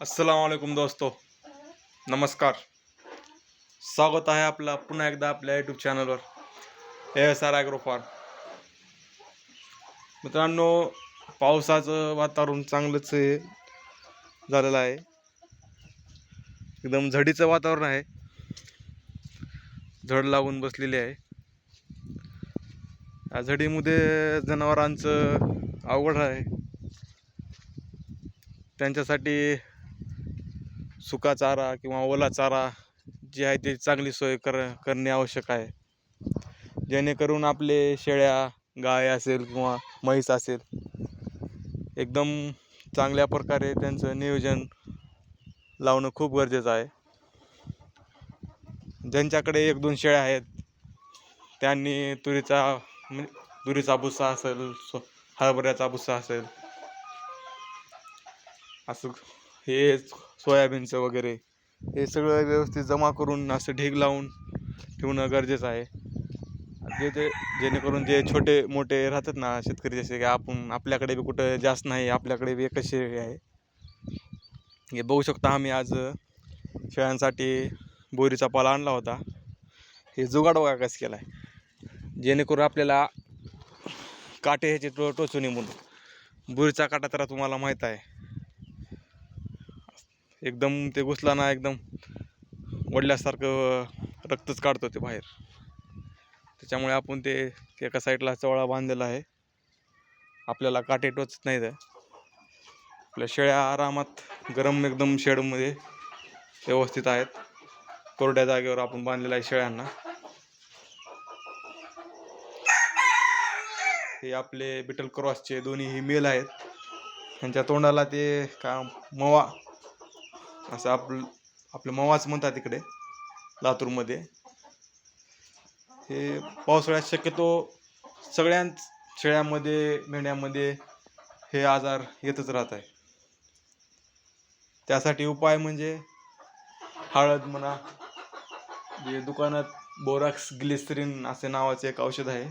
अस्सलामुअलैकुम दोस्तों, नमस्कार. स्वागत आहे आपला पुन्हा एकदा आपल्या यूट्यूब चॅनलवर ASR ॲग्रो फार्म. मित्रांनो, पावसाचं वातावरण चांगलंच झालेलं आहे. एकदम झडीचं वातावरण आहे. झड लागून बसलेली आहे. या झडीमध्ये जनावरांचं अवघड आहे. त्यांच्यासाठी सुका चारा किंवा ओला चारा जी आहे ती चांगली सोय करणे आवश्यक आहे, जेणेकरून आपले शेळ्या, गाय असेल किंवा म्हैस असेल एकदम चांगल्या प्रकारे त्यांचं नियोजन लावणं खूप गरजेचं आहे. ज्यांच्याकडे 1-2 शेळ्या आहेत त्यांनी तुरीचा भुसा असेल, हरभऱ्याचा भुसा असेल, असं हे सोयाबीनचं वगैरे हे सगळं व्यवस्थित जमा करून असं ढीग लावून ठेवणं गरजेचं आहे. जेणेकरून जे छोटे मोठे राहतात ना शेतकरी, जसे की आपल्याकडे बी कुठं जास्त नाही, आपल्याकडे बी एकच शेळी आहे. हे बघू शकता, आम्ही आज शेळ्यांसाठी बोरीचा पाला आणला होता. हे जुगाड बघा कसं केला आहे, जेणेकरून आपल्याला काटे ह्याचे टोचू नये म्हणून. बोरीचा काटा तर तुम्हाला माहीत आहे, एकदम ते घुसला ना एकदम वडल्यासारखं रक्तच काढतो ते बाहेर. त्याच्यामुळे आपण ते एका साईडला चवळा बांधलेला आहे, आपल्याला काटे टोचत नाहीत. आपल्या शेळ्या आरामात गरम एकदम शेडमध्ये व्यवस्थित आहेत. कोरड्या जागेवर आपण बांधलेला आहे शेळ्यांना. हे आपले बिटल क्रॉसचे दोन्ही मेल आहेत. त्यांच्या तोंडाला ते का मवा असं आपलं मवाच म्हणतात तिकडे लातूरमध्ये. हे पावसाळ्यात शक्यतो सगळ्यांच शेळ्यामध्ये, मेंढ्यामध्ये हे आजार येतच राहत आहे. त्यासाठी उपाय म्हणजे हळद म्हणा, जे दुकानात बोरॅक्स ग्लिसरीन असे नावाचे एक औषध आहे,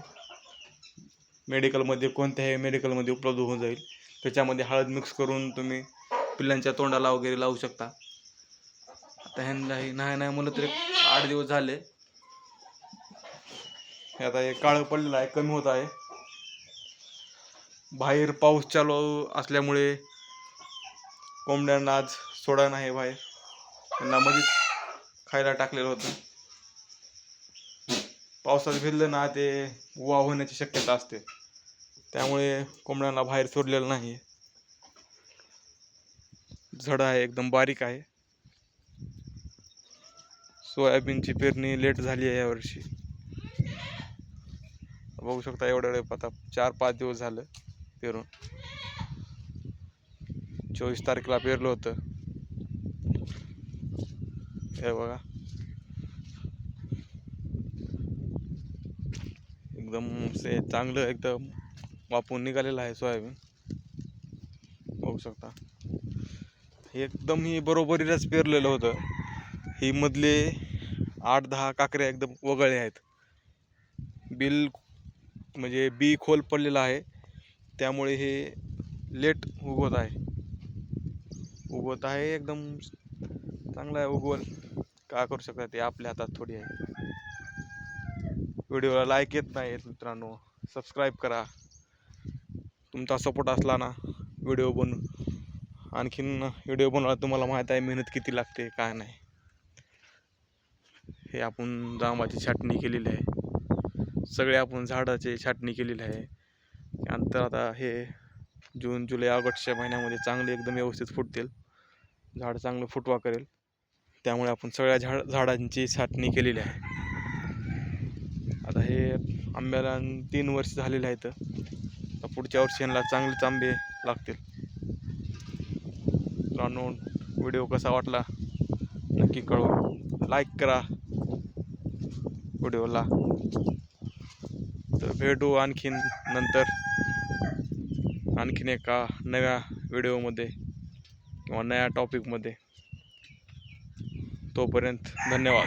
मेडिकलमध्ये कोणत्याही मेडिकलमध्ये उपलब्ध होऊन जाईल. त्याच्यामध्ये हळद मिक्स करून तुम्ही पिल्लांच्या तोंडाला वगैरे लावू शकता. आता ह्यांनाही नाही म्हणलं तरी 8 दिवस झाले. हे आता हे काळं पडलेलं आहे, कमी होत आहे. बाहेर पाऊस चालू असल्यामुळे कोंबड्यांना आज सोडा नाही बाहेर. त्यांना मध्येच खायला टाकलेलं होतं. पावसात भिजलं ना ते वाह होण्याची शक्यता असते, त्यामुळे कोंबड्यांना बाहेर सोडलेलं नाही. झड आहे, एकदम बारीक आहे. सोयाबीनची पेरणी लेट झाली आहे यावर्षी. बघू शकता, एवढ्या आता 4-5 दिवस झालं पेरून. 24 तारखेला पेरलं होतं. हे बघा, एकदम चांगलं एकदम वापून निघालेलं आहे सोयाबीन. बघू शकता, एकदम ही बरोबरीलाच पेरलेलं होतं. ही मधले 8-10 काकऱ्या एकदम वगळले आहेत. म्हणजे बी खोल पडलेलं आहे, त्यामुळे हे लेट उगवत आहे. एकदम चांगला आहे उगवल. काय करू शकता, ते आपल्या हातात थोडी आहे. व्हिडिओला लाईक येत नाही मित्रांनो, सबस्क्राईब करा. तुमचा सपोर्ट असला ना आणखीन व्हिडिओ बनवायला तुम्हाला माहीत आहे मेहनत किती लागते काय नाही. हे आपण जांबाची छाटणी केलेली आहे, सगळे आपण झाडाची छाटणी केलेली आहे. त्यानंतर आता हे जून, जुलै, ऑगस्टच्या महिन्यामध्ये चांगले एकदम व्यवस्थित फुटतील. झाड चांगलं फुटवा करेल, त्यामुळे आपण सगळ्या झाडांची छाटणी केलेली आहे. आता हे आंब्याला 3 वर्ष झालेले आहेत. तर पुढच्या वर्षी यांना चांगलेच आंबे लागतील. मित्रांनो, व्हिडिओ कसा वाटला नक्की कळवा, लाईक करा व्हिडिओला. तर भेटू आणखीन नंतर आणखीन एका नव्या व्हिडिओमध्ये किंवा नव्या टॉपिकमध्ये. तोपर्यंत धन्यवाद.